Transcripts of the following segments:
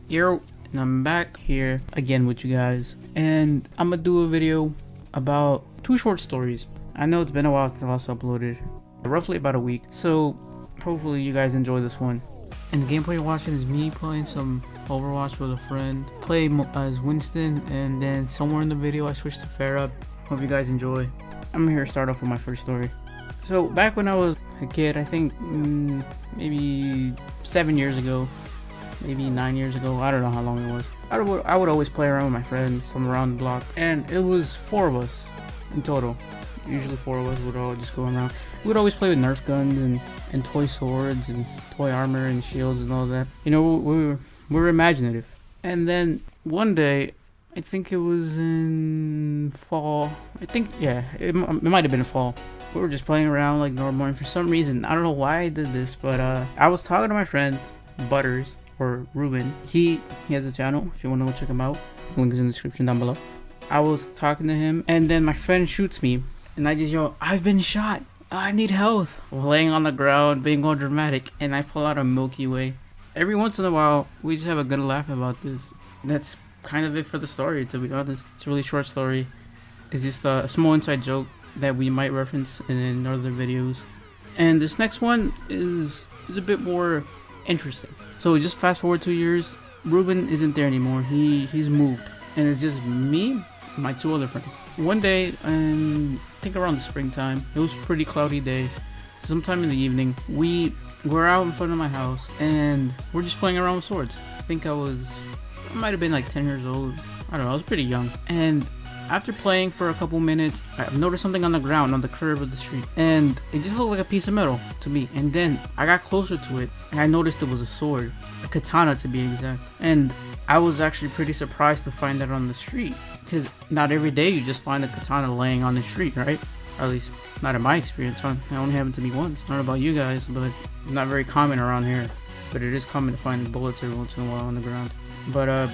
Yo, and I'm back here again with you guys, and I'm gonna do a video about two short stories. I know it's been a while since I last uploaded, roughly about a week, so hopefully you guys enjoy this one. And the gameplay you're watching is me playing some Overwatch with a friend, play as Winston, and then somewhere in the video I switched to Farah. Hope you guys enjoy. I'm here to start off with my first story. So back when I was a kid, I think maybe 7 years ago, maybe 9 years ago, I don't know how long it was. I would always play around with my friends from around the block, and it was 4 of us in total. Usually 4 of us would all just go around. We would always play with Nerf guns and toy swords and toy armor and shields and all that. You know, we were imaginative. And then one day, I think it was in fall. I think, yeah, it might have been fall. We were just playing around like normal, and for some reason, I don't know why I did this, but I was talking to my friend Butters, or Ruben. He has a channel if you want to go check him out. Link is in the description down below. I was talking to him, and then my friend shoots me, and I just yell, "I've been shot, I need health." Laying on the ground, being all dramatic, and I pull out a Milky Way. Every once in a while, we just have a good laugh about this. That's kind of it for the story, to be honest. It's a really short story. It's just a small inside joke that we might reference in other videos. And this next one is a bit more interesting. So just fast forward 2 years, Ruben isn't there anymore. He's moved, and it's just me and my 2 other friends. One day, I think around the springtime, it was a pretty cloudy day. Sometime in the evening, we were out in front of my house, and we're just playing around with swords. I think I might have been like 10 years old. I don't know, I was pretty young. And after playing for a couple minutes, I noticed something on the ground on the curb of the street, and it just looked like a piece of metal to me. And then I got closer to it, and I noticed it was a sword, a katana to be exact. And I was actually pretty surprised to find that on the street, because not every day you just find a katana laying on the street, right? Or at least not in my experience. It only happened to me once. I don't know about you guys, but it's not very common around here. But it is common to find bullets every once in a while on the ground. But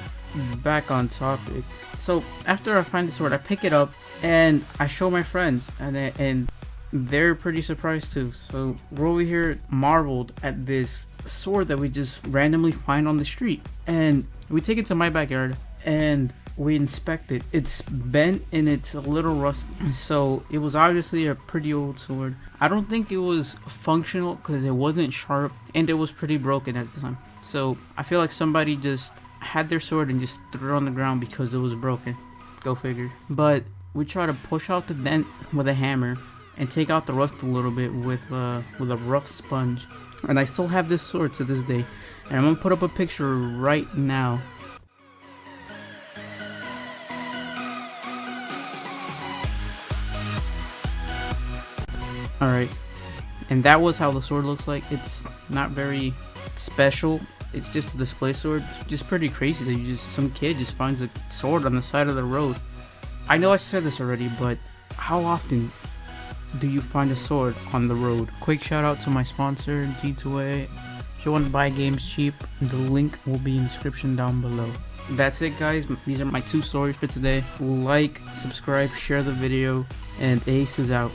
back on topic. So after I find the sword, I pick it up and I show my friends, and they're pretty surprised too. So we're over here marveled at this sword that we just randomly find on the street, and we take it to my backyard and we inspect it. It's bent and it's a little rusty, so it was obviously a pretty old sword. I don't think it was functional because it wasn't sharp, and it was pretty broken at the time. So I feel like somebody just had their sword and just threw it on the ground because it was broken. Go figure. But we try to push out the dent with a hammer and take out the rust a little bit with a rough sponge. And I still have this sword to this day, and I'm gonna put up a picture right now. Alright, and that was how the sword looks like. It's not very special. It's just a display sword. It's just pretty crazy that some kid just finds a sword on the side of the road. I know I said this already, but how often do you find a sword on the road? Quick shout out to my sponsor, G2A. If you want to buy games cheap, the link will be in the description down below. That's it, guys. These are my 2 stories for today. Like, subscribe, share the video, and Ace is out.